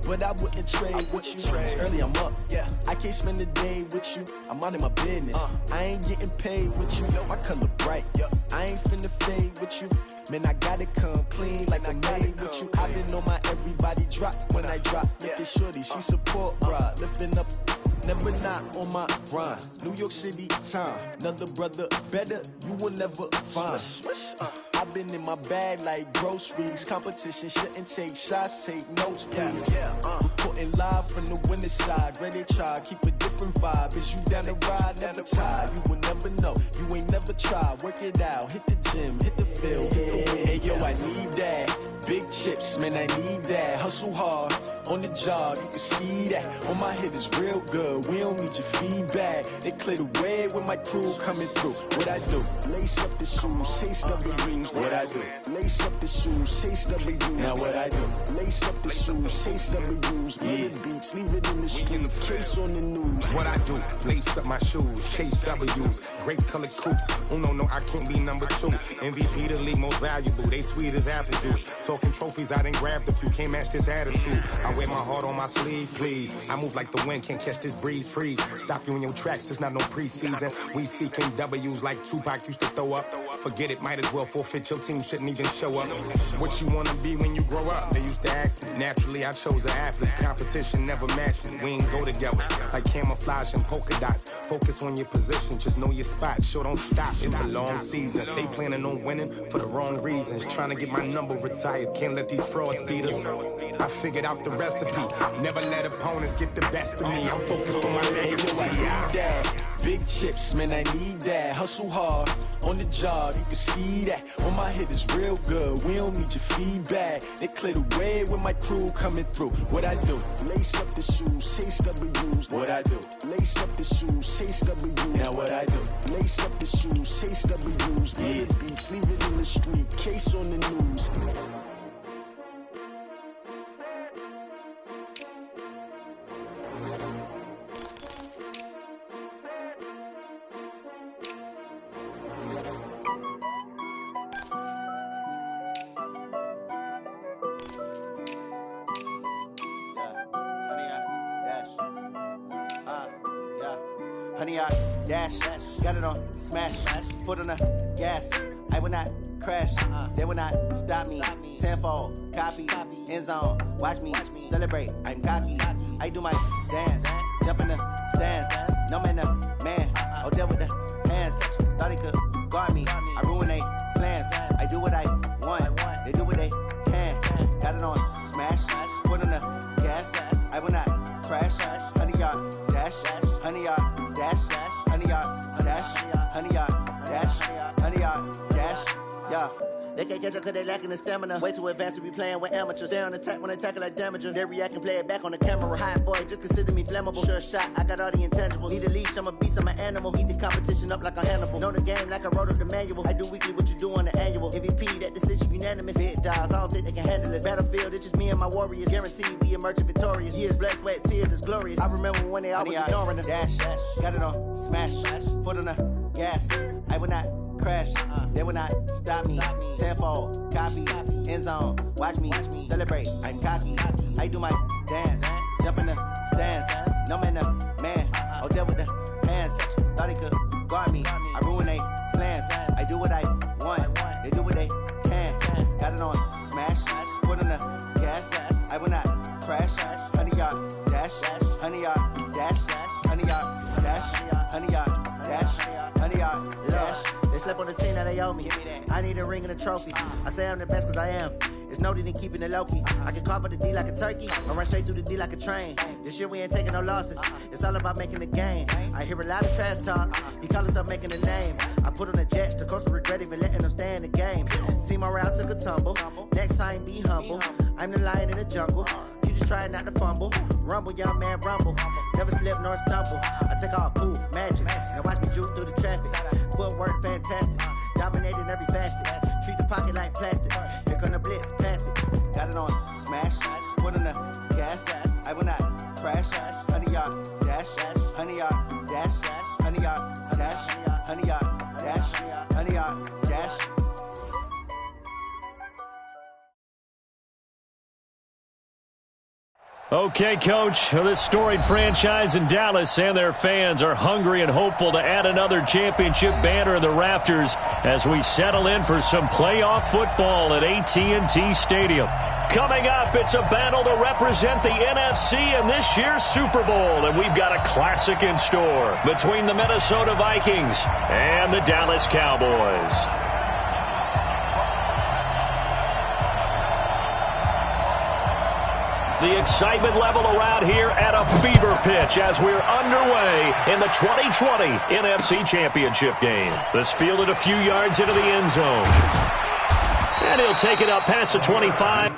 but I wouldn't trade with you. It's early, I'm up. I can't spend a day with you. I'm minding my business. I ain't getting paid with you. My color bright. I ain't finna fade with you. Man, I gotta come clean like I made with you. I been on my everybody drop when I drop. Look at shorty, she support ride. Lifting up, never not on my grind. New York City time, another brother better, you will never find. I've been in my bag like groceries. Competition shouldn't take shots, take notes, please. Reporting live from the winter side. Ready to try, keep a different vibe. Is you down the ride, never tired. You will never know, you ain't never tried. Work it out, hit the gym, hit the field, hit the wind. Hey yo, I need that. Big chips, man, I need that. Hustle hard, on the job, you can see that. On my head is real good, we don't need your feedback. They clear the way with my crew coming through. What I do? Lace up the shoes, chase W's. What I do? Lace up the shoes, chase W's. Now what I do? Lace up the shoes, chase W's. Yeah. Beats, leave it in the street, case on the news. What I do? Lace up my shoes, chase W's. Grape colored coops. Uno, no, I can't be number 2. MVP the league most valuable. They sweet as apple juice. Talking trophies, I done grabbed a few. Can't match this attitude. I wear my heart on my sleeve, please. I move like the wind, can't catch this breeze, freeze. Stop you in your tracks, there's not no preseason. We seeking W's like Tupac used to throw up. Forget it, might as well forfeit. Your team shouldn't even show up. What you wanna be when you grow up? They used to ask me. Naturally, I chose an athlete. Competition never matched me. We ain't go together like camouflage and polka dots. Focus on your position, just know your spot. Sure, don't stop. It's a long season. They planning on winning for the wrong reasons. Trying to get my number retired. Can't let these frauds beat us. I figured out the recipe. Never let opponents get the best of me. I'm focused on my legacy. Big chips, man, I need that. Hustle hard, on the job, you can see that. On my head is real good, we don't need your feedback. They clear the way with my crew coming through. What I do? Lace up the shoes, chase W's. What I do? Lace up the shoes, chase W's. Now what I do? Lace up the shoes, chase W's. Yeah. Beats, leave it in the street, case on the news. Honey, I dash, got it on smash, foot on the gas. I will not crash, they will not stop me. Tenfold, copy, end zone, watch me celebrate. I'm cocky, I do my dance, jump in the stands. No man, the man, oh there with the hands. Thought he could guard me, I ruin they plans. I do what I want, they do what they can. Got it on smash, foot on the gas. I will not crash, honey, y'all dash, honey, y'all dash, honey, y'all dash, honey, y'all dash, honey, y'all dash, yeah. They can't catch up cause they lacking the stamina. Way too advanced to be playing with amateurs. They on attack when they tackle like damager. They react and play it back on the camera. Hot boy, just consider me flammable. Sure shot, I got all the intangibles. Need a leash, I'm a beast, I'm an animal. Eat the competition up like a Hannibal. Know the game like I wrote up the manual. I do weekly what you do on the annual. MVP, that decision unanimous. Big dogs, I don't think they can handle it. Battlefield, it's just me and my warriors. Guaranteed we emerge victorious. Years, blood, sweat, tears, it's glorious. I remember when they always ignoring us. Dash, got it on smash, foot on the gas. I will not crash, they will not stop me. Tenfold, copy, end zone, watch me celebrate. I'm cocky, I do my dance, jump in the stands. No man, the man, oh there with the hands. Thought he could guard me, I ruin they plans. I do what I want, they do what they can. Got it on smash, foot on the gas. I will not crash, honey, y'all dash, honey, y'all dash, honey, y'all dash, honey, y'all dash, honey, y'all dash. They slept on the team that they owe me. I need a ring and a trophy. I say I'm the best cause I am. It's no need in keeping it low-key. I can carve up the D like a turkey. I run straight through the D like a train. This year we ain't taking no losses. It's all about making the game. I hear a lot of trash talk. He call himself making a name. I put on the jets. The coach will regret even letting them stay in the game. Team morale took a tumble. Next time be humble. I'm the lion in the jungle. You just try not to fumble. Rumble, young man, rumble. Never slip nor stumble. I take off, poof, magic. Now watch me juke through the traffic. Footwork fantastic. Dominating every facet. Treat the pocket like plastic. Here come the blitz, pass it. Got it on smash. Foot on the gas. I will not crash. Honey, y'all dash. Honey, y'all dash. Honey, y'all dash. Honey, y'all dash. Honey, y'all dash. Okay, Coach, this storied franchise in Dallas and their fans are hungry and hopeful to add another championship banner in the rafters as we settle in for some playoff football at AT&T Stadium. Coming up, it's a battle to represent the NFC in this year's Super Bowl, and we've got a classic in store between the Minnesota Vikings and the Dallas Cowboys. The excitement level around here at a fever pitch as we're underway in the 2020 NFC Championship game. This fielded a few yards into the end zone. And he'll take it up past the 25.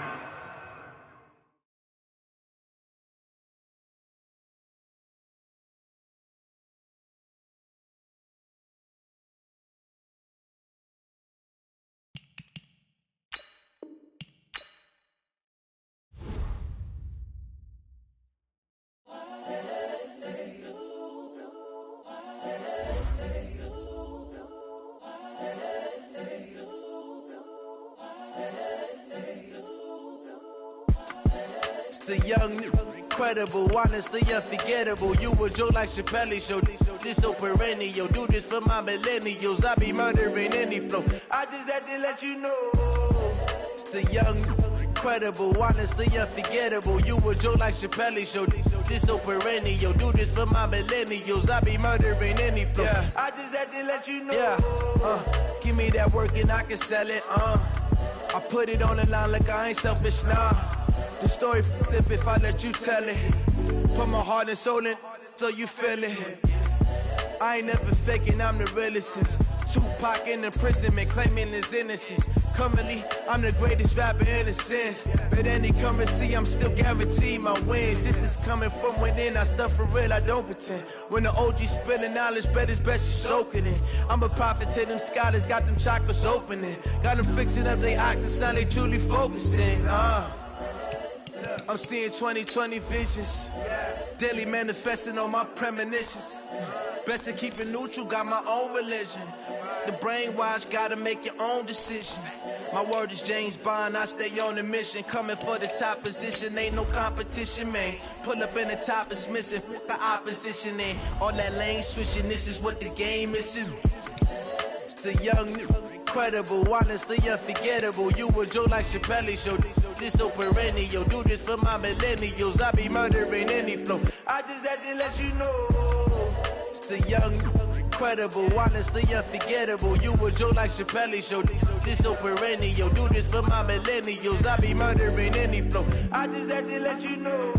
The young, incredible, honestly unforgettable. You a Joe like Chappelle show. This so perennial. Do this for my millennials. I be murdering any flow. I just had to let you know. It's the young, incredible, honestly unforgettable. You a Joe like Chappelle show. This so perennial. Do this for my millennials. I be murdering any flow. Yeah. I just had to let you know. Yeah. Give me that work and I can sell it. I put it on the line like I ain't selfish, nah. The story flip if I let you tell it. Put my heart and soul in so you feel it. I ain't never faking, I'm the realest since Tupac in imprisonment, claiming his innocence. Currently, I'm the greatest rapper in a sense. But any currency, I'm still guaranteed my wins. This is coming from within, I stuff for real, I don't pretend. When the OG spilling knowledge, bet it's best you soak it in. I'm a prophet to them scholars, got them chakras opening. Got them fixing up their octaves, now they truly focused in. I'm seeing 2020 visions. Daily manifesting on my premonitions. Best to keep it neutral, got my own religion. The brainwash, gotta make your own decision. My word is James Bond, I stay on the mission. Coming for the top position, ain't no competition, man. Pull up in the top is missing, the opposition, man. All that lane switching, this is what the game is. It's the young, incredible, honestly unforgettable. You a Joe like Chappelle show. This so perennial. Do this for my millennials. I be murdering any flow. I just had to let you know. It's the young, incredible, honestly unforgettable. You a Joe like Chappelle show. This so perennial. Do this for my millennials. I be murdering any flow. I just had to let you know.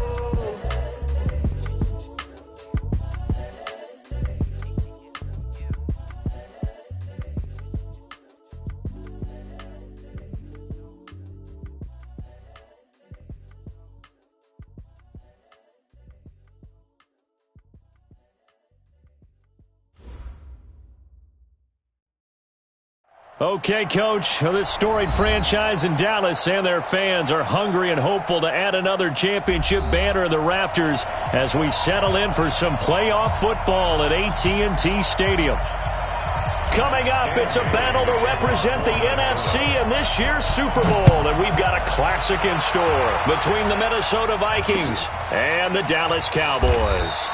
Okay, Coach, this storied franchise in Dallas and their fans are hungry and hopeful to add another championship banner in the rafters as we settle in for some playoff football at AT&T Stadium. Coming up, it's a battle to represent the NFC in this year's Super Bowl, and we've got a classic in store between the Minnesota Vikings and the Dallas Cowboys.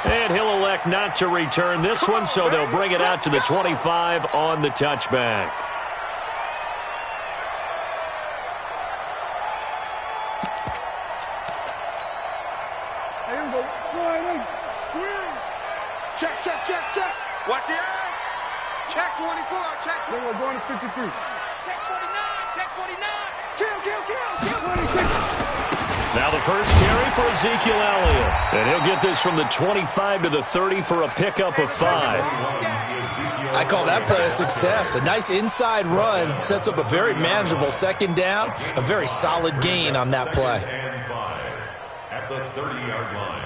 And he'll elect not to return this one, so they'll bring it out to the 25 on the touchback. Here we go. Squeeze. Check, check, check, check. Watch the eye. Check 24. Check. We're going to 53. Check 49. Check 49. Kill. 26. Now the first carry for Ezekiel Elliott. And he'll get this from the 25 to the 30 for a pickup of 5. I call that play a success. A nice inside run sets up a very manageable second down. A very solid gain on that play. And 5 at the 30-yard line.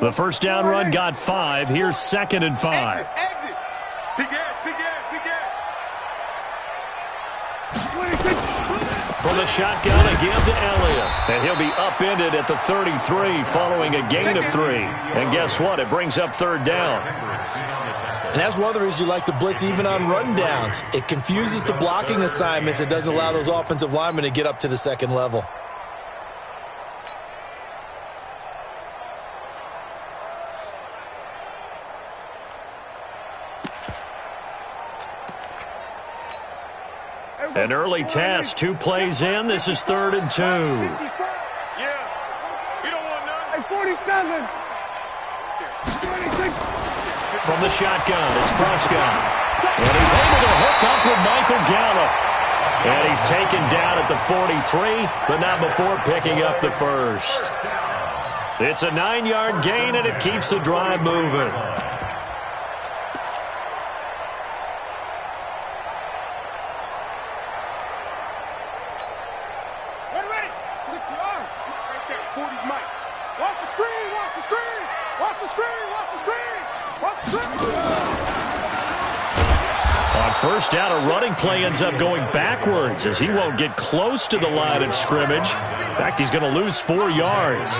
The first down run got 5. Here's 2nd and 5. Exit. Big ass. From the shotgun again to Elliott. And he'll be upended at the 33 following a gain of 3. And guess what? It brings up 3rd down. And that's one of the reasons you like to blitz even on rundowns. It confuses the blocking assignments. It doesn't allow those offensive linemen to get up to the second level. An early test, 2 plays in. This is 3rd and 2. Yeah, you don't want none. Hey, 47. From the shotgun, it's Prescott. And he's able to hook up with Michael Gallup. And he's taken down at the 43, but not before picking up the first. It's a 9-yard gain, and it keeps the drive moving. On first down, a running play ends up going backwards as he won't get close to the line of scrimmage. In fact, he's going to lose 4 yards.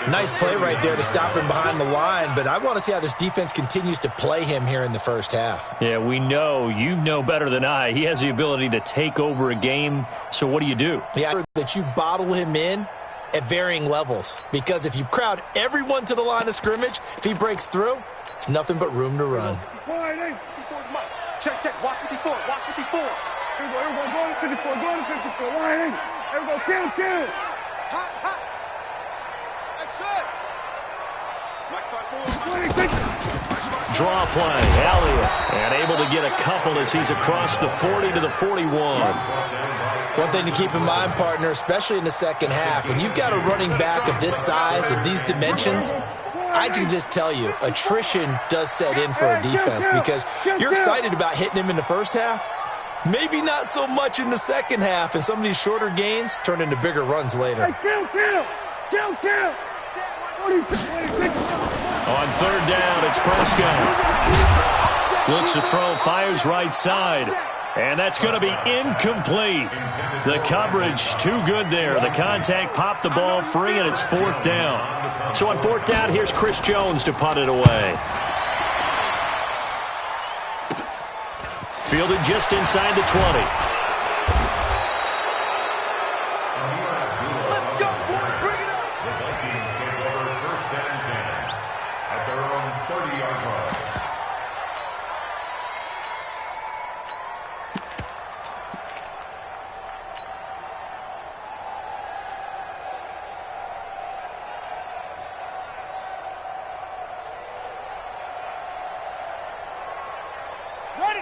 Nice play right there to stop him behind the line, but I want to see how this defense continues to play him here in the first half. Yeah, we know. You know better than I. He has the ability to take over a game, so what do? Yeah, that you bottle him in at varying levels, because if you crowd everyone to the line of scrimmage, if he breaks through, it's nothing but room to run. Check, watch 54, watch 54. Everybody go to 54, go to 54. Line, everybody kill. Hot. That's it. Draw play, Elliott, and able to get a couple as he's across the 40 to the 41. One thing to keep in mind, partner, especially in the second half, when you've got a running back of this size, of these dimensions, I can just tell you, attrition does set in for a defense because you're excited about hitting him in the first half. Maybe not so much in the second half, and some of these shorter gains turn into bigger runs later. Kill. On third down, it's Prescott. Looks to throw, fires right side. And that's going to be incomplete. The coverage too good there. The contact popped the ball free, and it's 4th down. So on 4th down, here's Chris Jones to punt it away. Fielded just inside the 20. Let's go, boys. Bring it up. The Vikings take over 1st and 10 at their own 30-yard line.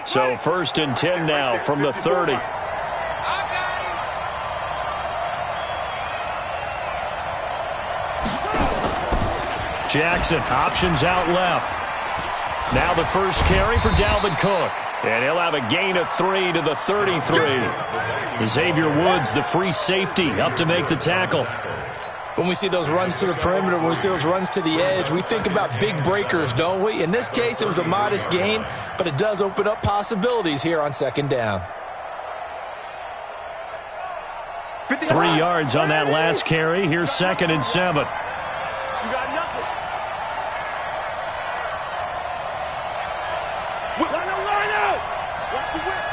So 1st and 10 now from the 30. Jackson options out left. Now the first carry for Dalvin Cook. And he'll have a gain of 3 to the 33. Xavier Woods, the free safety, up to make the tackle. When we see those runs to the perimeter, when we see those runs to the edge, we think about big breakers, don't we? In this case, it was a modest gain, but it does open up possibilities here on 2nd down. 3 yards on that last carry. Here's 2nd and 7. You got nothing. Line out. Watch the whip.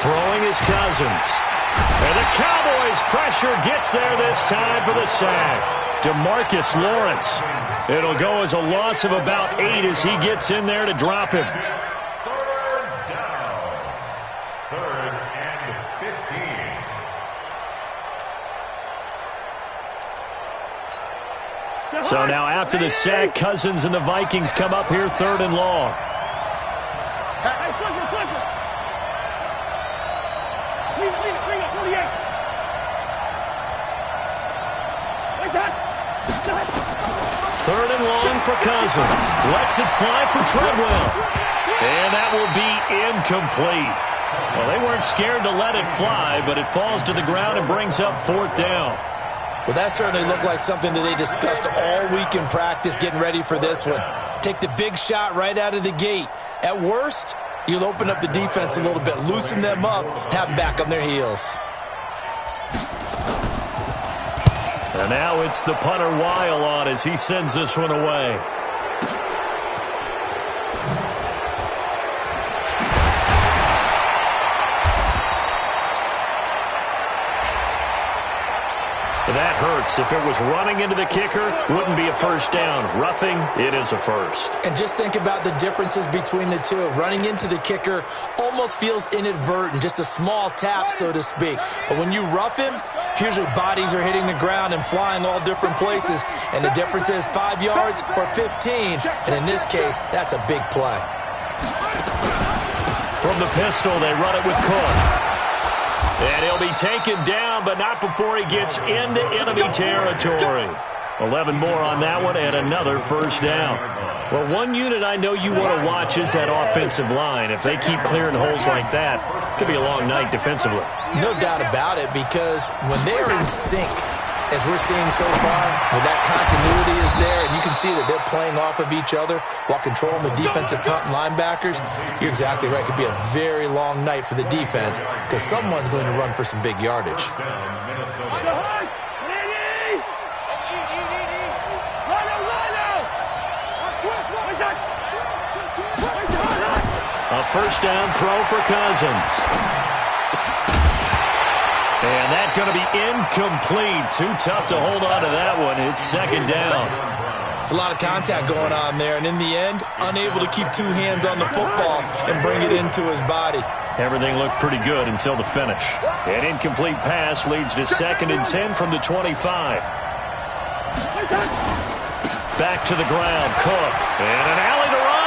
Throwing his Cousins. And the Cowboys' pressure gets there this time for the sack. DeMarcus Lawrence. It'll go as a loss of about 8 as he gets in there to drop him. 3rd down. 3rd and 15. So now after the sack, Cousins and the Vikings come up here 3rd and long. Third and long for Cousins. Lets it fly for Treadwell. And that will be incomplete. Well, they weren't scared to let it fly, but it falls to the ground and brings up 4th down. Well, that certainly looked like something that they discussed all week in practice getting ready for this one. Take the big shot right out of the gate. At worst, you'll open up the defense a little bit, loosen them up, have them back on their heels. And now it's the punter Weil on as he sends this one away. that hurts. If it was running into the kicker, wouldn't be a first down. Roughing, it is a first. And just think about the differences between the two. Running into the kicker almost feels inadvertent, just a small tap, so to speak. But when you rough him, usually bodies are hitting the ground and flying all different places. And the difference is 5 yards or 15. And in this case, that's a big play. From the pistol, they run it with Cook. And he'll be taken down, but not before he gets into enemy territory. 11 more on that one and another first down. Well, one unit I know you want to watch is that offensive line. If they keep clearing holes like that, it could be a long night defensively. No doubt about it, because when they're in sync, as we're seeing so far, when that continuity is there and you can see that they're playing off of each other while controlling the defensive front and linebackers, you're exactly right. It could be a very long night for the defense because someone's going to run for some big yardage. A first down throw for Cousins. And that's going to be incomplete. Too tough to hold on to that one. It's second down. It's a lot of contact going on there, and in the end, unable to keep two hands on the football and bring it into his body. Everything looked pretty good until the finish. An incomplete pass leads to 2nd and 10 from the 25. Back to the ground, Cook. And an alley to run.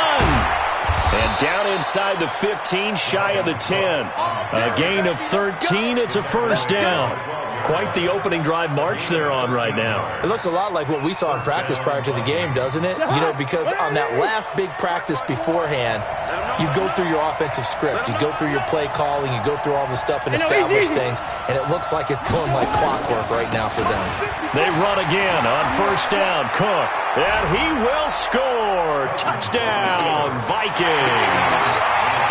And down inside the 15, shy of the 10. A gain of 13. It's a first down. Quite the opening drive march they're on right now. It looks a lot like what we saw in practice prior to the game, doesn't it? You know, because on that last big practice beforehand, you go through your offensive script. You go through your play calling. You go through all the stuff and establish things. And it looks like it's going like clockwork right now for them. They run again on first down. Cook. And he will score. Touchdown, Vikings.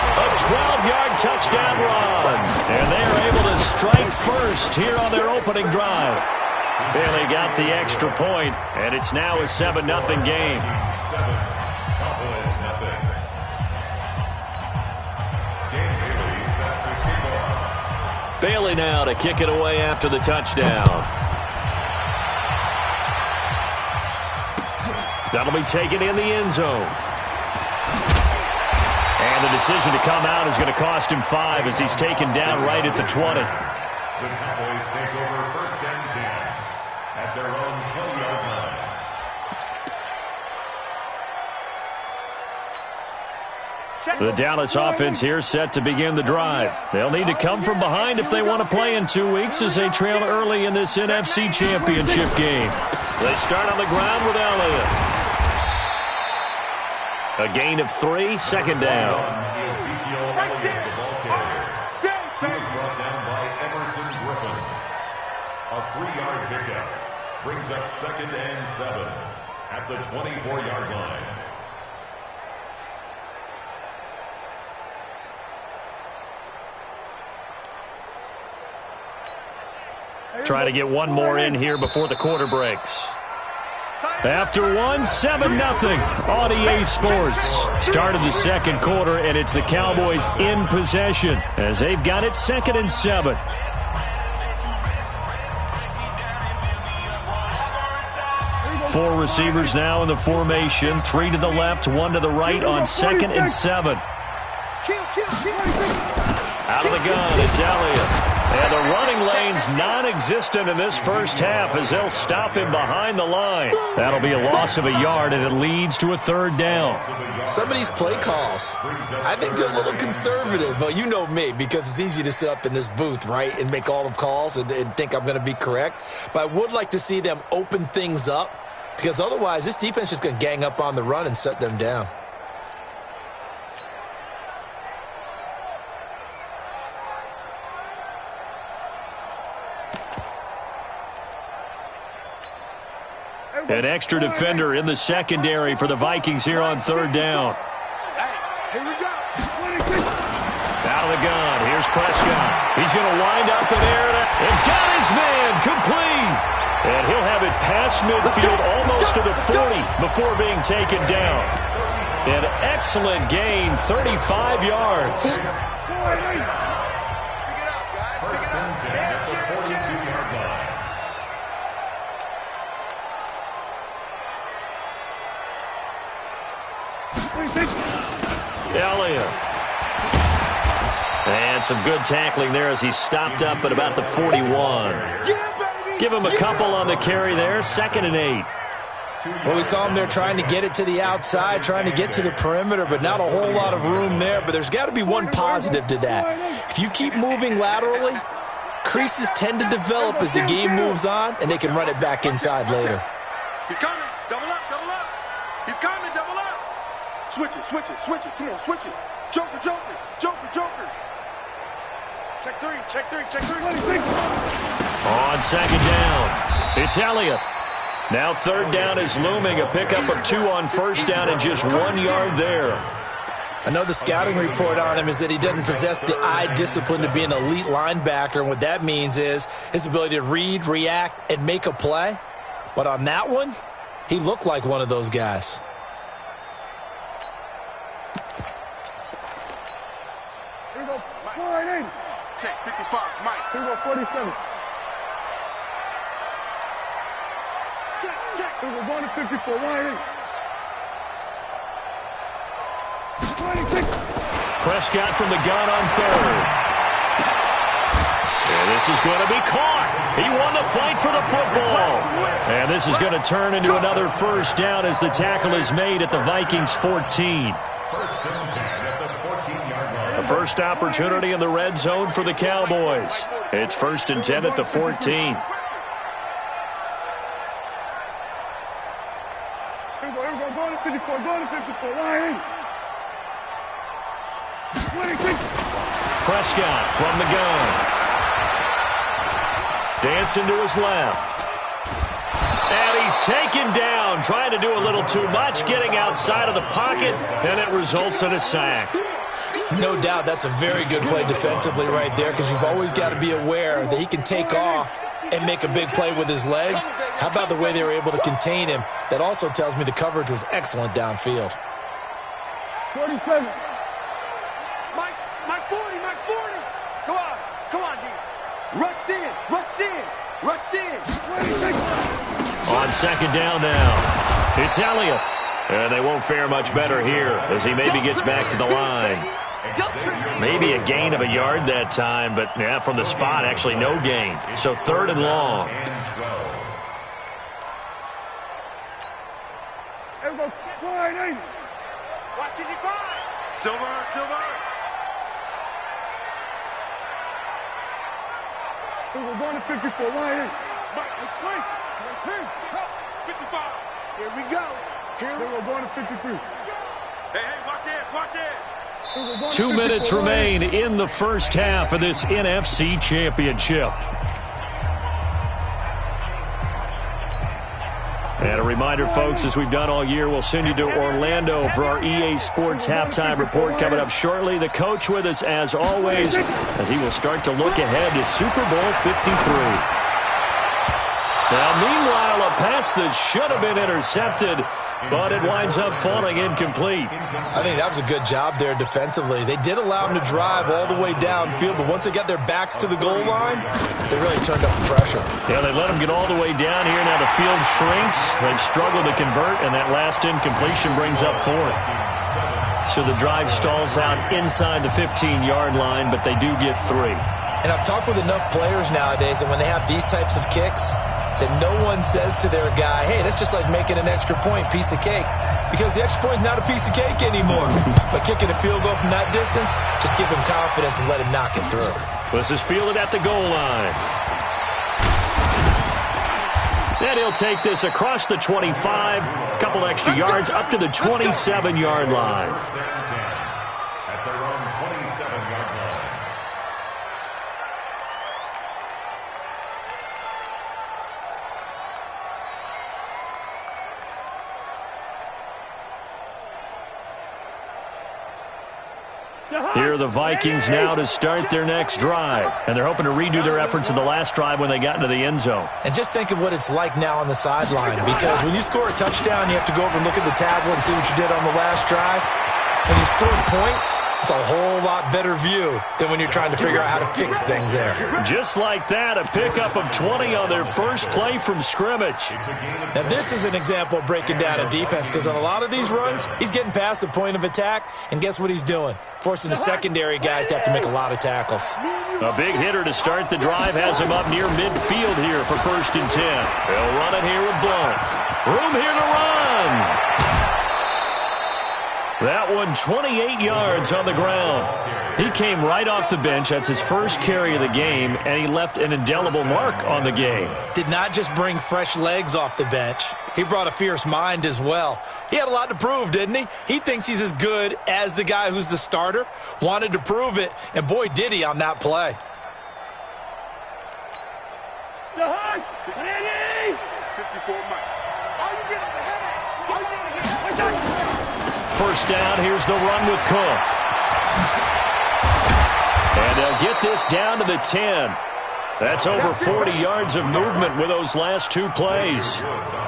A 12-yard touchdown run. And they're able to strike first here on their opening drive. Bailey got the extra point, and it's now a 7-0 game. Bailey now to kick it away after the touchdown. That'll be taken in the end zone. And the decision to come out is going to cost him 5 as he's taken down right at the 20. The Cowboys take over 1st and 10 at their own 12-yard line. The Dallas offense here set to begin the drive. They'll need to come from behind if they want to play in 2 weeks as they trail early in this NFC Championship game. They start on the ground with Elliott. A gain of 3, 2nd down. Ezekiel Elliott, the ball carrier. He was brought down by Emerson Griffin. A 3-yard pickup brings up 2nd and 7 at the 24-yard line. Try to get one more in here before the quarter breaks. After one, 7-0 on EA Sports. Started the second quarter, and it's the Cowboys in possession as they've got it 2nd and 7. Four receivers now in the formation. 3 to the left, 1 to the right on 2nd and 7. Out of the gun, it's Elliott. And the running lane's non-existent in this first half as they'll stop him behind the line. That'll be a loss of a yard, and it leads to a 3rd down. Some of these play calls, I think they're a little conservative, but you know me, because it's easy to sit up in this booth, right, and make all the calls and think I'm going to be correct. But I would like to see them open things up, because otherwise this defense is going to gang up on the run and shut them down. An extra defender in the secondary for the Vikings here on 3rd down. Here we go. Out of the gun. Here's Prescott. He's going to wind up in air and got his man complete. And he'll have it past midfield almost to the 40 before being taken down. An excellent gain, 35 yards. First and 10 at the 42-yard line. Elliott. And some good tackling there as he stopped up at about the 41. Give him a couple on the carry there. 2nd and 8. Well, we saw him there trying to get it to the outside, trying to get to the perimeter, but not a whole lot of room there. But there's got to be one positive to that. If you keep moving laterally, creases tend to develop as the game moves on, and they can run it back inside later. He's coming. Double up, double up. He's coming, double up. Switch it, switch it, switch it. Come on, switch it. Joker, joker, joker, joker. Check three, check three, check three. On 2nd down, it's Elliott. Now 3rd down is looming. A pickup of 2 on 1st down and just 1 yard there. I know the scouting report on him is that he doesn't possess the eye discipline to be an elite linebacker. And what that means is his ability to read, react, and make a play. But on that one, he looked like one of those guys. Here we go. 480. Check 55. Mike. Here we go. 47. Check, check. Here we go. Going to 54. 180. 26. Prescott from the gun on 3rd. And this is going to be caught. He won the fight for the football. And this is going to turn into another 1st down as the tackle is made at the Vikings 14. 1st and 10 at the 14-yard line. The first opportunity in the red zone for the Cowboys. It's 1st and 10 at the 14. Here we go. Going to 54. Going to 54. 180. 26. Prescott from the gun. Dancing to his left. And he's taken down, trying to do a little too much, getting outside of the pocket, and it results in a sack. No doubt that's a very good play defensively right there, because you've always got to be aware that he can take off and make a big play with his legs. How about the way they were able to contain him? That also tells me the coverage was excellent downfield. 47. Mike's 40, Mike's 40. Come on, D. Rush in, rush in, rush in. 26. On 2nd down now, it's Elliott. And they won't fare much better here as he maybe gets back to the line. Maybe a gain of a yard that time, but yeah, from the spot, actually no gain. So 3rd and long. Here we go. 180. Watch it, Silver, silver. We're going to 54. 180. Mike, let's swing. 55. Here we go. We're going to 53. Hey, watch it, watch it. 2 minutes remain in the first half of this NFC Championship. And a reminder, folks, as we've done all year, we'll send you to Orlando for our EA Sports halftime report coming up shortly. The coach with us, as always, as he will start to look ahead to Super Bowl 53. Now, meanwhile, a pass that should have been intercepted, but it winds up falling incomplete. I think that was a good job there defensively. They did allow him to drive all the way downfield, but once they got their backs to the goal line, they really turned up the pressure. Yeah, they let him get all the way down here. Now the field shrinks. They've struggled to convert, and that last incompletion brings up 4th. So the drive stalls out inside the 15-yard line, but they do get 3. And I've talked with enough players nowadays, and when they have these types of kicks, that no one says to their guy, hey, that's just like making an extra point, piece of cake. Because the extra point is not a piece of cake anymore. But kicking a field goal from that distance, just give him confidence and let him knock it through. This is fielded at the goal line. Then he'll take this across the 25, a couple extra yards up to the 27-yard line. At their own 27-yard line. Here are the Vikings now to start their next drive. And they're hoping to redo their efforts in the last drive when they got into the end zone. And just think of what it's like now on the sideline, because when you score a touchdown, you have to go over and look at the tablet and see what you did on the last drive. When you scored points, It's a whole lot better view than when you're trying to figure out how to fix things there. Just like that, a pickup of 20 on their first play from scrimmage. Now, this is an example of breaking down a defense, because on a lot of these runs, he's getting past the point of attack, and guess what he's doing? Forcing the secondary guys to have to make a lot of tackles. A big hitter to start the drive has him up near midfield here for 1st and 10. They'll run it here with Blount. Room here to run. That one 28 yards on the ground. He came right off the bench. That's his first carry of the game, and he left an indelible mark on the game. Did not just bring fresh legs off the bench. He brought a fierce mind as well. He had a lot to prove, didn't he? He thinks he's as good as the guy who's the starter. Wanted to prove it, and boy, did he on that play. 54 Mike. Are you getting the head? Are you getting the head? First down, here's the run with Cook. And they'll get this down to the 10. That's over 40 yards of movement with those last 2 plays.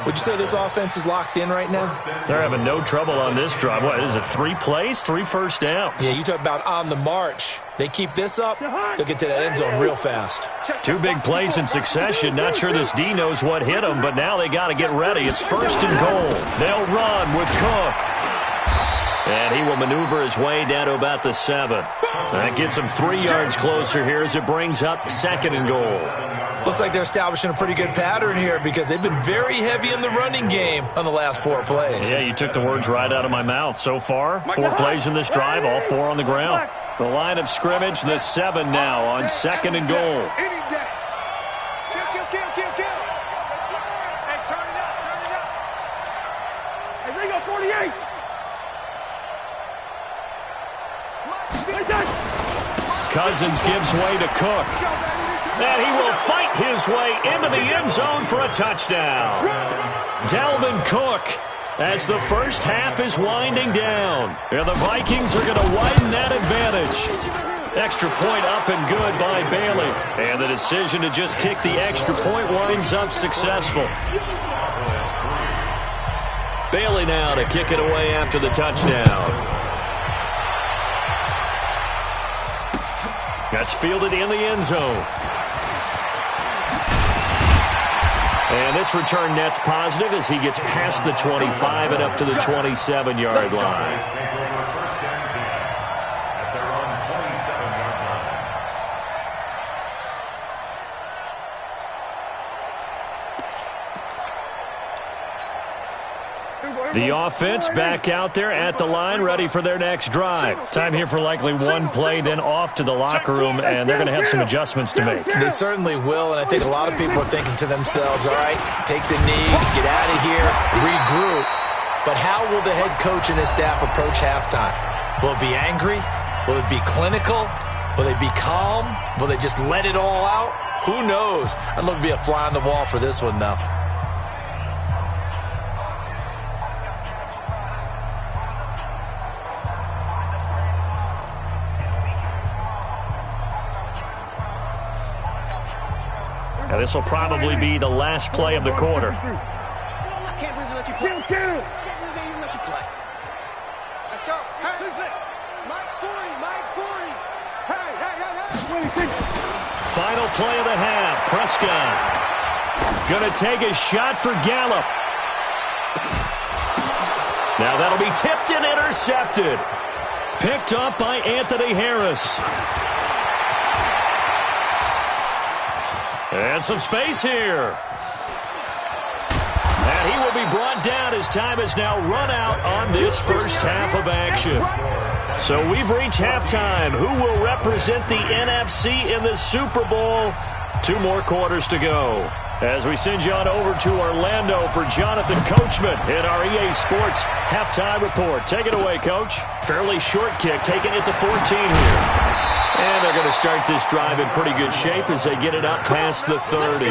Would you say this offense is locked in right now? They're having no trouble on this drive. What is it, 3 plays, 3 first downs? Yeah, you talk about on the march. They keep this up, they'll get to that end zone real fast. 2 big plays in succession. Not sure this D knows what hit them, but now they got to get ready. It's 1st and goal. They'll run with Cook. And he will maneuver his way down to about the 7. That gets him 3 yards closer here as it brings up 2nd and goal. Looks like they're establishing a pretty good pattern here, because they've been very heavy in the running game on the last 4 plays. Yeah, you took the words right out of my mouth. So far, 4 plays in this drive, all 4 on the ground. The line of scrimmage, the 7 now on 2nd and goal. Any day. Kill. Hey, turn it up. Hey, Ringo, 48. Cousins gives way to Cook. And he will fight his way into the end zone for a touchdown. Dalvin Cook, as the first half is winding down. And the Vikings are going to widen that advantage. Extra point up and good by Bailey. And the decision to just kick the extra point winds up successful. Bailey now to kick it away after the touchdown. That's fielded in the end zone. And this return net's positive as he gets past the 25 and up to the 27-yard line. The offense back out there at the line, ready for their next drive. Time here for likely 1 play, then off to the locker room, and they're going to have some adjustments to make. They certainly will, and I think a lot of people are thinking to themselves, all right, take the knee, get out of here, regroup. But how will the head coach and his staff approach halftime? Will it be angry? Will it be clinical? Will they be calm? Will they just let it all out? Who knows? I'd love to be a fly on the wall for this one, though. Now, this will probably be the last play of the quarter. I can't believe they let you play. I can't believe they even let you play. Let's go. Hey, Mike 40. Hey. Final play of the half. Prescott going to take a shot for Gallup. Now that'll be tipped and intercepted. Picked up by Anthony Harris. And some space here. And he will be brought down as time has now run out on this first half of action. So we've reached halftime. Who will represent the NFC in the Super Bowl? 2 more quarters to go. As we send you on over to Orlando for Jonathan Coachman in our EA Sports halftime report. Take it away, Coach. Fairly short kick, taking it to 14 here. And they're going to start this drive in pretty good shape as they get it up past the 30.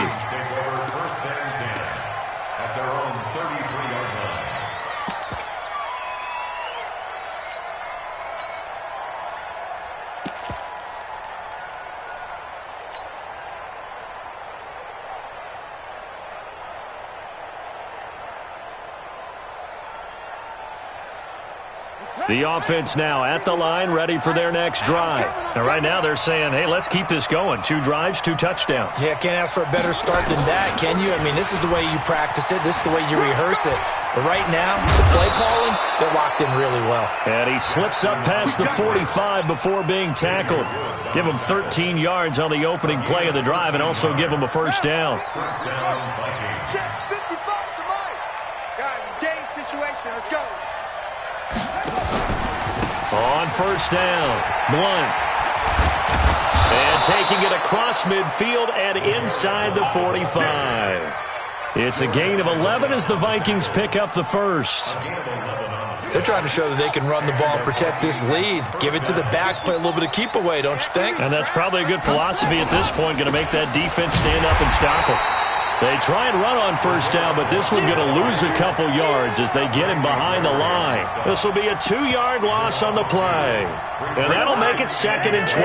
The offense now at the line, ready for their next drive. And right now they're saying, hey, let's keep this going. 2 drives, 2 touchdowns. Yeah, can't ask for a better start than that, can you? I mean, this is the way you practice it. This is the way you rehearse it. But right now, the play calling, they're locked in really well. And he slips up past the 45 before being tackled. Give him 13 yards on the opening play of the drive and also give him a first down. Check 55 to Mike. Guys, it's game situation. Let's go. On first down, Blunt. And taking it across midfield and inside the 45. It's a gain of 11 as the Vikings pick up the first. They're trying to show that they can run the ball and protect this lead. Give it to the backs, play a little bit of keep away, don't you think? And that's probably a good philosophy at this point, going to make that defense stand up and stop it. They try and run on first down, but this one's going to lose a couple yards as they get him behind the line. This will be a 2-yard loss on the play. And that'll make it 2nd and 12.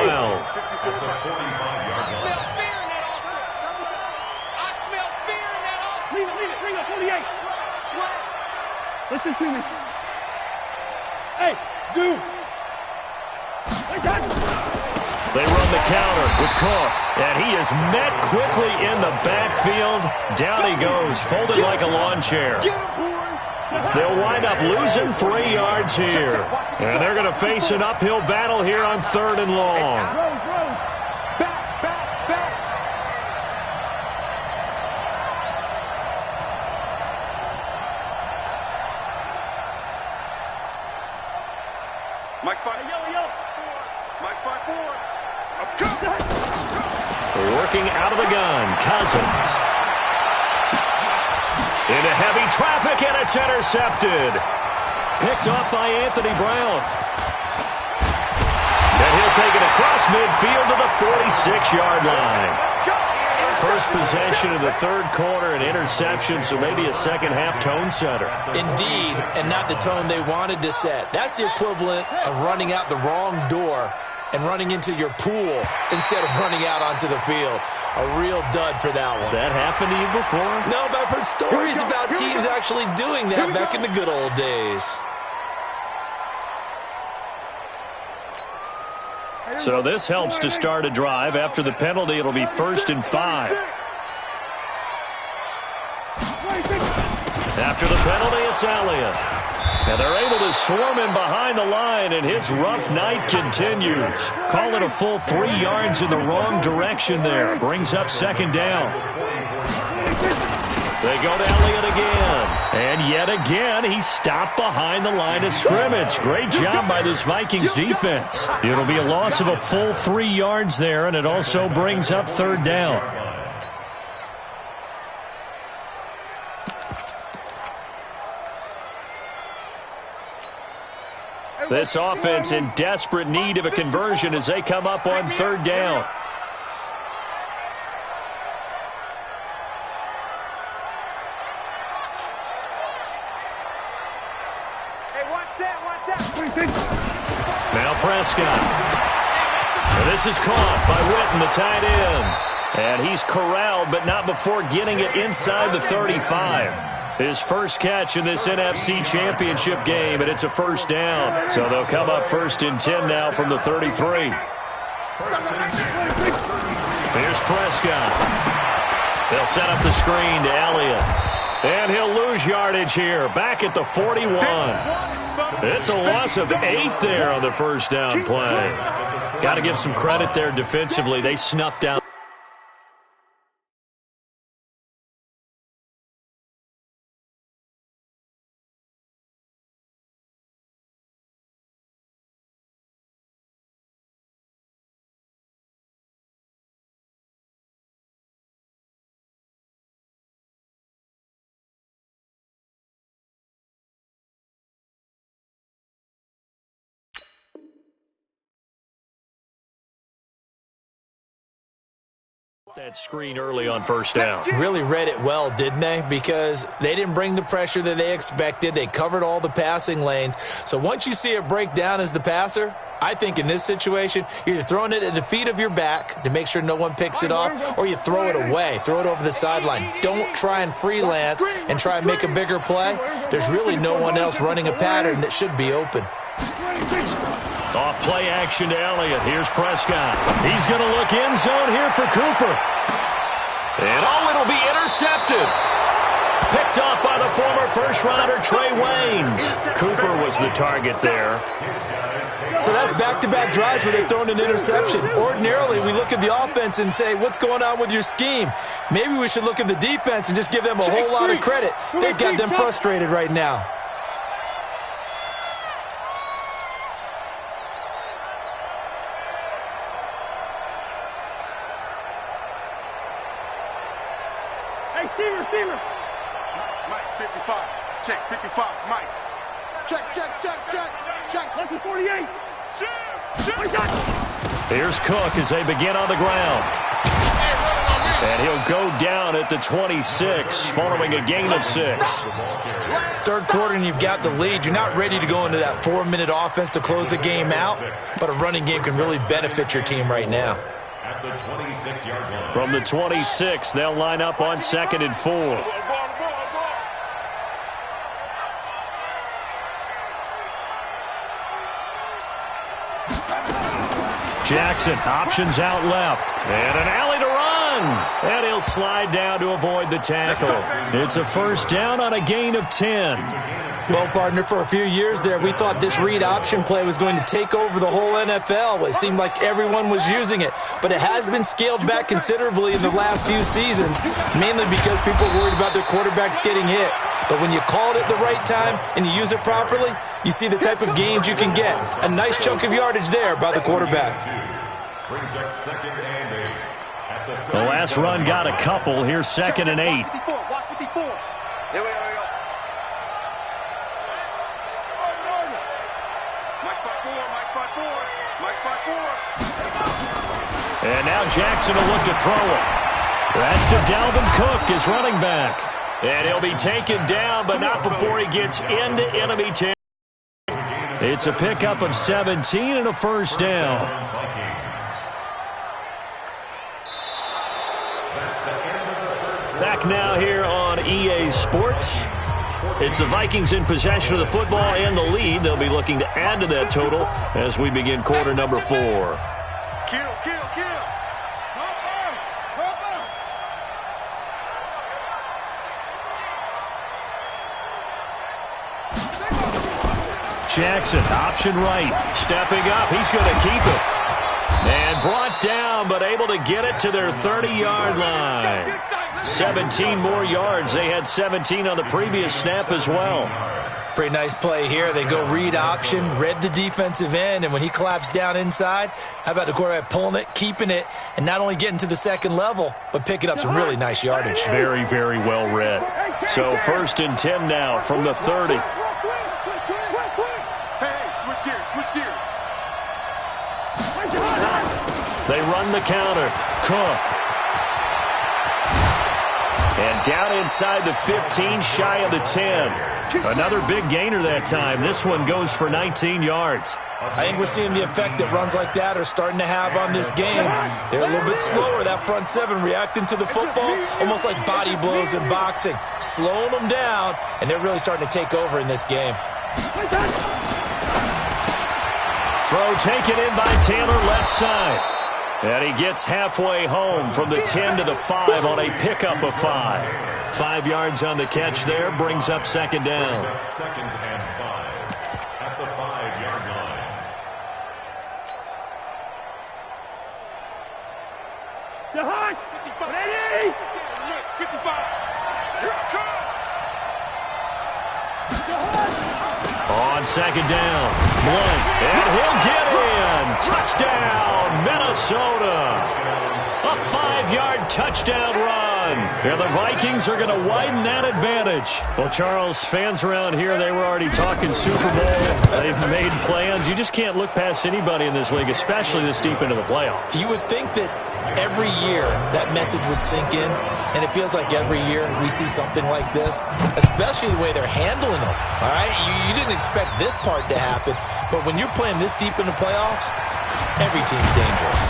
Listen to me. Hey, Zoo. They run the counter with Cook, and he is met quickly in the backfield. Down he goes, folded like a lawn chair. They'll wind up losing 3 yards here. And they're going to face an uphill battle here on 3rd and long. Mike 5. Mike 5-4. Working out of the gun, Cousins. Into heavy traffic, and it's intercepted. Picked off by Anthony Brown. And he'll take it across midfield to the 46-yard line. First possession of the 3rd quarter, an interception, so maybe a second-half tone setter. Indeed, and not the tone they wanted to set. That's the equivalent of running out the wrong door and running into your pool instead of running out onto the field. A real dud for that one. Has that happened to you before? No, but I've heard stories about teams actually doing that back in the good old days. So this helps to start a drive. After the penalty, it'll be 1st and 5. After the penalty, it's Elliott. And they're able to swarm him behind the line, and his rough night continues. Call it a full 3 yards in the wrong direction there. Brings up 2nd down. They go to Elliott again. And yet again, he's stopped behind the line of scrimmage. Great job by this Vikings defense. It'll be a loss of a full 3 yards there, and it also brings up 3rd down. This offense in desperate need of a conversion as they come up on 3rd down. Now Prescott. And this is caught by Witten, the tight end. And he's corralled, but not before getting it inside the 35. His first catch in this NFC Championship game, and it's a 1st down. So they'll come up 1st and 10 now from the 33. Here's Prescott. They'll set up the screen to Elliott. And he'll lose yardage here, back at the 41. It's a loss of 8 there on the 1st down play. Got to give some credit there defensively. They snuffed out. That screen early on 1st down. Really read it well, didn't they? Because they didn't bring the pressure that they expected. They covered all the passing lanes. So once you see it break down as the passer, I think in this situation, you're either throwing it at the feet of your back to make sure no one picks it off, or you throw it away, throw it over the sideline. Don't try and freelance and try and make a bigger play. There's really no one else running a pattern that should be open. Off play action to Elliott. Here's Prescott. He's going to look end zone here for Cooper. And it'll be intercepted. Picked off by the former first-rounder Trey Waynes. Cooper was the target there. So that's back-to-back drives where they've thrown an interception. Ordinarily, we look at the offense and say, what's going on with your scheme? Maybe we should look at the defense and just give them a whole lot of credit. They've got them frustrated right now. Hey, Steamer. Mike, 55. Check, 55. Mike. Check. Lucky 48. Here's Cook as they begin on the ground. And he'll go down at the 26 following a gain of 6. Third quarter and you've got the lead. You're not ready to go into that 4-minute offense to close the game out, but a running game can really benefit your team right now. At the 26-yard line. From the 26, they'll line up on 2nd and 4. Jackson options out left. And an alley to run. And he'll slide down to avoid the tackle. It's a first down on a gain of 10. Well, partner, for a few years there, we thought this read option play was going to take over the whole NFL. It seemed like everyone was using it. But it has been scaled back considerably in the last few seasons, mainly because people are worried about their quarterbacks getting hit. But when you call it at the right time and you use it properly, you see the type of gains you can get. A nice chunk of yardage there by the quarterback. Brings up 2nd and 8. At The last run got a couple. Here's 2nd and 8. Watch 54. Here we go. Mike's by four. And now Jackson will look to throw it. That's to Dalvin Cook, his running back. And he'll be taken down, but not before he gets into enemy territory. It's a pickup of 17 and a first down. Back now here on EA Sports. It's the Vikings in possession of the football and the lead. They'll be looking to add to that total as we begin quarter number 4. Kill. Jackson, option right. Stepping up. He's going to keep it. And brought down, but able to get it to their 30-yard line. 17 more yards. They had 17 on the previous snap as well. Pretty nice play here. They go read option, read the defensive end, and when he collapsed down inside, how about the quarterback pulling it, keeping it, and not only getting to the second level, but picking up some really nice yardage. Very, very well read. So 1st and 10 now from the 30. Switch gears. They run the counter. Cook. And down inside the 15, shy of the 10. Another big gainer that time. This one goes for 19 yards. I think we're seeing the effect that runs like that are starting to have on this game. They're a little bit slower, that front seven, reacting to the football, almost like body blows in boxing, slowing them down, and they're really starting to take over in this game. Throw taken in by Taylor, left side. And he gets halfway home from the 10 to the 5 on a pickup of 5. 5 yards on the catch there, brings up 2nd down. 2nd and 5 at the 5-yard line. The hot. 55. Here it comes. On 2nd down, Blunt, and he'll get in. Touchdown, Minnesota. A 5-yard touchdown run. And the Vikings are going to widen that advantage. Well, Charles, fans around here, they were already talking Super Bowl. They've made plans. You just can't look past anybody in this league, especially this deep into the playoffs. You would think that every year that message would sink in, and it feels like every year we see something like this, especially the way they're handling them. All right, you didn't expect this part to happen, but when you're playing this deep in the playoffs, every team's dangerous.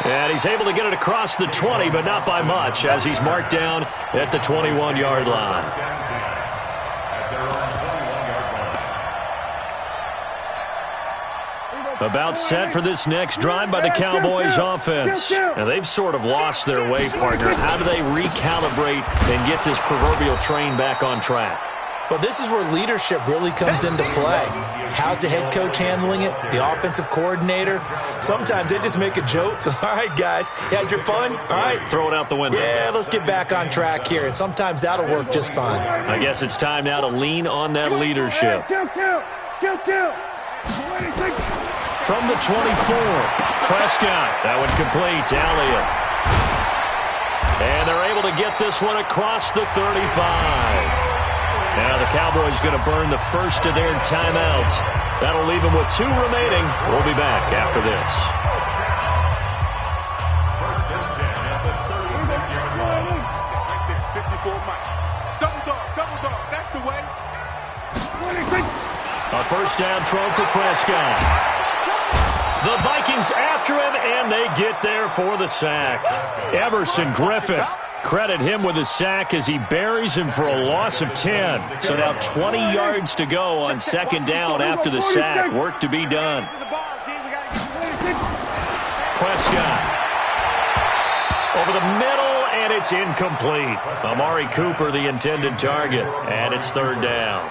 And he's able to get it across the 20, but not by much, as he's marked down at the 21-yard line. About set for this next drive by the Cowboys offense. Now, they've sort of lost their way, partner. How do they recalibrate and get this proverbial train back on track? Well, this is where leadership really comes into play. How's the head coach handling it? The offensive coordinator? Sometimes they just make a joke. All right, guys, you had your fun? All right. Throw it out the window. Yeah, let's get back on track here. And sometimes that'll work just fine. I guess it's time now to lean on that leadership. From the 24, Prescott. That one complete to Elliott. And they're able to get this one across the 35. Now the Cowboys going to burn the first of their timeouts. That'll leave them with 2 remaining. We'll be back after this. First and 10 at the 36-yard line. Right there, 54 Mike. Double dog, that's the way. A first down throw for Prescott. The Vikings after him, and they get there for the sack. Everson Griffin. Credit him with a sack as he buries him for a loss of 10. So now 20 yards to go on second down after the sack. Work to be done. Prescott. Over the middle, and it's incomplete. Amari Cooper, the intended target, and it's third down.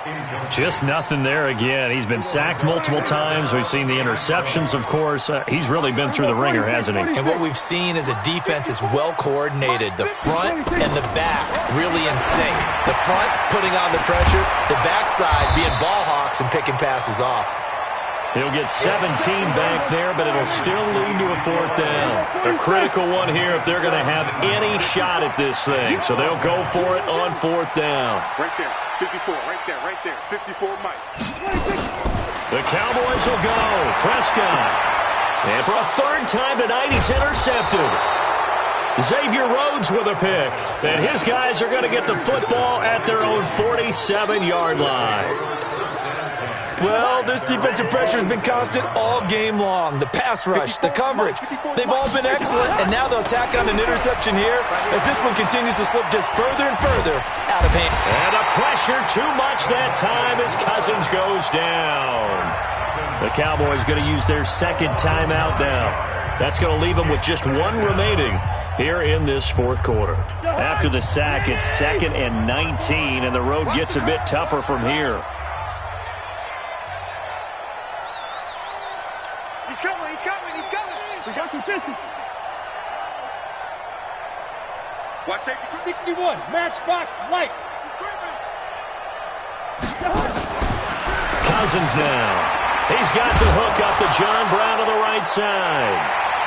Just nothing there again. He's been sacked multiple times. We've seen the interceptions, of course. He's really been through the ringer, hasn't he? And what we've seen is a defense that's well coordinated. The front and the back really in sync. The front putting on the pressure, the backside being ball hawks and picking passes off. He'll get 17 back there, but it'll still lead to a fourth down. A critical one here if they're going to have any shot at this thing. So they'll go for it on fourth down. Right there, 54, right there, 54 Mike. The Cowboys will go. Prescott. And for a third time tonight, he's intercepted. Xavier Rhodes with a pick. And his guys are going to get the football at their own 47-yard line. Well, this defensive pressure has been constant all game long. The pass rush, the coverage, they've all been excellent, and now they'll tack on an interception here as this one continues to slip just further and further out of hand. And the pressure too much that time as Cousins goes down. The Cowboys going to use their second timeout now. That's going to leave them with just 1 remaining here in this fourth quarter. After the sack, it's 2nd and 19, and the road gets a bit tougher from here. We got consistent. Watch safety. 61, matchbox lights. Cousins now. He's got the hook up to John Brown to the right side.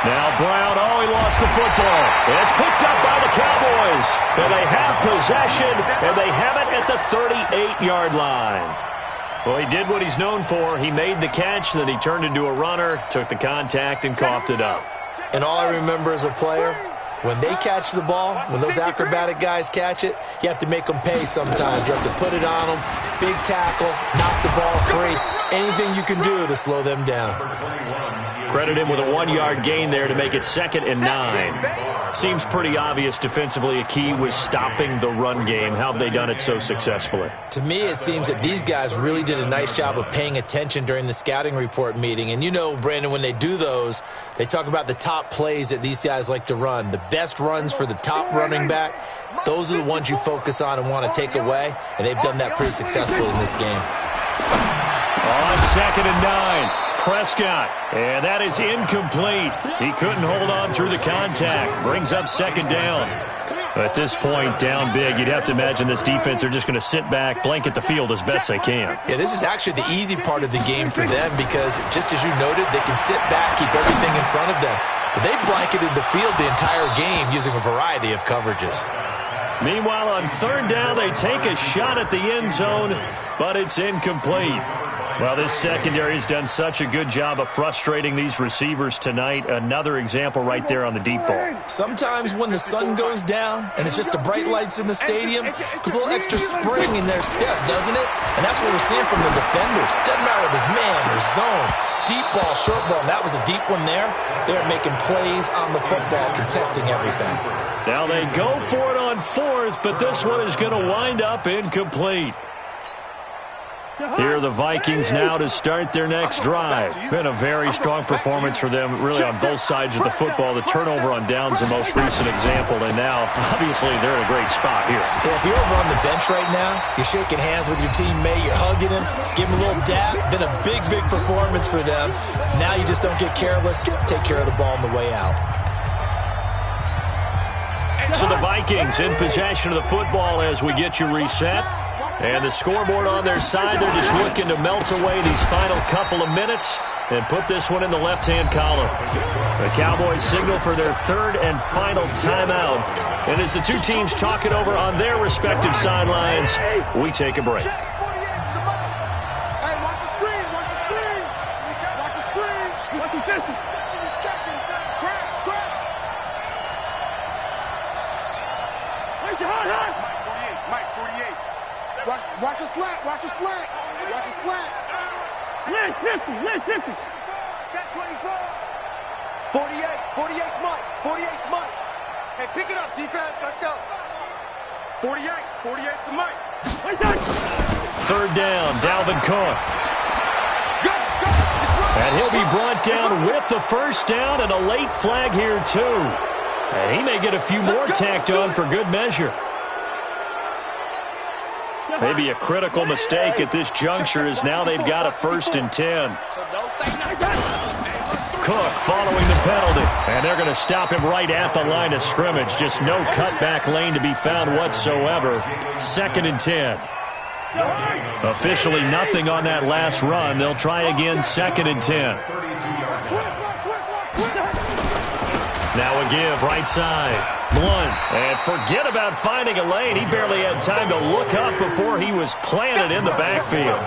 Now Brown, he lost the football. It's picked up by the Cowboys. And they have possession, and they have it at the 38-yard line. Well, he did what he's known for. He made the catch, then he turned into a runner, took the contact, and coughed it up. And all I remember as a player, when they catch the ball, when those acrobatic guys catch it, you have to make them pay sometimes. You have to put it on them, big tackle, knock the ball free, anything you can do to slow them down. Credit him with a 1-yard gain there to make it 2nd and 9. Seems pretty obvious defensively a key was stopping the run game. How have they done it so successfully? To me, it seems that these guys really did a nice job of paying attention during the scouting report meeting. And you know, Brandon, when they do those, they talk about the top plays that these guys like to run. The best runs for the top running back, those are the ones you focus on and want to take away. And they've done that pretty successfully in this game. On 2nd and 9. Prescott, and that is incomplete. He couldn't hold on through the contact. Brings up 2nd down. At this point, down big, you'd have to imagine this defense are just going to sit back, blanket the field as best they can. Yeah, this is actually the easy part of the game for them because, just as you noted, they can sit back, keep everything in front of them. But they blanketed the field the entire game using a variety of coverages. Meanwhile, on 3rd down, they take a shot at the end zone, but it's incomplete. Well, this secondary has done such a good job of frustrating these receivers tonight. Another example right there on the deep ball. Sometimes when the sun goes down and it's just the bright lights in the stadium, there's a little extra spring in their step, doesn't it? And that's what we're seeing from the defenders. Doesn't matter if it's man or zone, deep ball, short ball. And that was a deep one there. They're making plays on the football, contesting everything. Now they go for it on 4th, but this one is going to wind up incomplete. Here are the Vikings now to start their next drive. Been a very strong performance for them, really on both sides of the football. The turnover on downs the most recent example, and now, obviously, they're in a great spot here. Yeah, if you're over on the bench right now, you're shaking hands with your teammate, you're hugging him, give him a little dap. Been a big, big performance for them. Now you just don't get careless. Take care of the ball on the way out. So the Vikings in possession of the football as we get you reset. And the scoreboard on their side, they're just looking to melt away these final couple of minutes and put this one in the left-hand column. The Cowboys signal for their third and final timeout. And as the two teams talk it over on their respective sidelines, we take a break. Watch a slant, watch a slant, watch a slant. Left 50. Check 24. 48's Mike. Hey, pick it up, defense, let's go. 48's the Mike. Third down, Dalvin Cook. Go. And he'll be brought down with the first down and a late flag here too. And he may get a few more tacked on for good measure. Maybe a critical mistake at this juncture is now they've got a 1st and 10. Cook following the penalty. And they're going to stop him right at the line of scrimmage. Just no cutback lane to be found whatsoever. 2nd and 10. Officially nothing on that last run. They'll try again, 2nd and 10. Now a give, right side. Blunt. And forget about finding a lane. He barely had time to look up before he was planted in the backfield.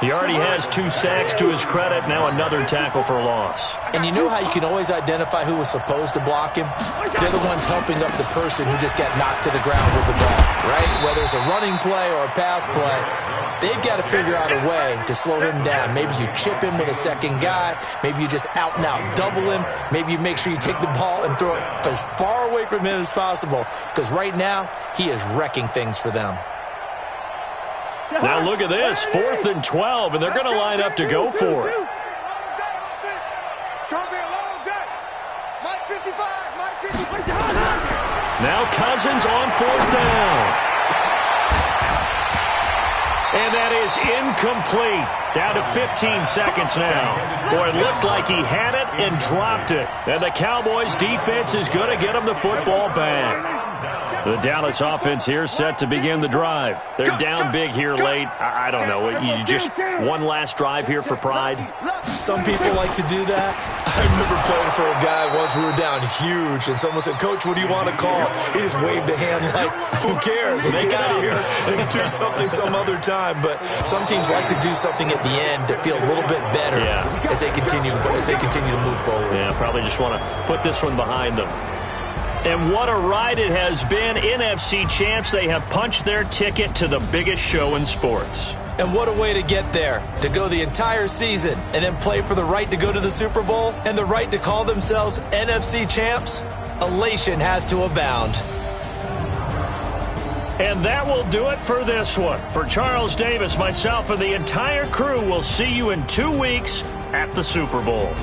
He already has 2 sacks to his credit. Now another tackle for loss. And you know how you can always identify who was supposed to block him? They're the ones helping up the person who just got knocked to the ground with the ball, right? Whether it's a running play or a pass play, they've got to figure out a way to slow him down. Maybe you chip him with a second guy. Maybe you just out-and-out double him. Maybe you make sure you take the ball and throw it as far away from him as possible. Because right now, he is wrecking things for them. Now look at this, 4th and 12, and they're going to line up to go for it. It's going to be a long day. Mike 55. Now Cousins on 4th down. And that is incomplete. Down to 15 seconds now. Boy, it looked like he had it and dropped it. And the Cowboys defense is going to get him the football back. The Dallas offense here set to begin the drive. They're down big here late. I don't know. You just one last drive here for pride? Some people like to do that. I remember playing for a guy once. We were down huge, and someone said, "Coach, what do you want to call?" He just waved a hand like, "Who cares? Let's get out of here and do something some other time." But some teams like to do something at the end to feel a little bit better as they continue to move forward. Yeah, probably just want to put this one behind them. And what a ride it has been. NFC champs, they have punched their ticket to the biggest show in sports. And what a way to get there, to go the entire season and then play for the right to go to the Super Bowl and the right to call themselves NFC champs. Elation has to abound. And that will do it for this one. For Charles Davis, myself, and the entire crew, we'll see you in 2 weeks at the Super Bowl.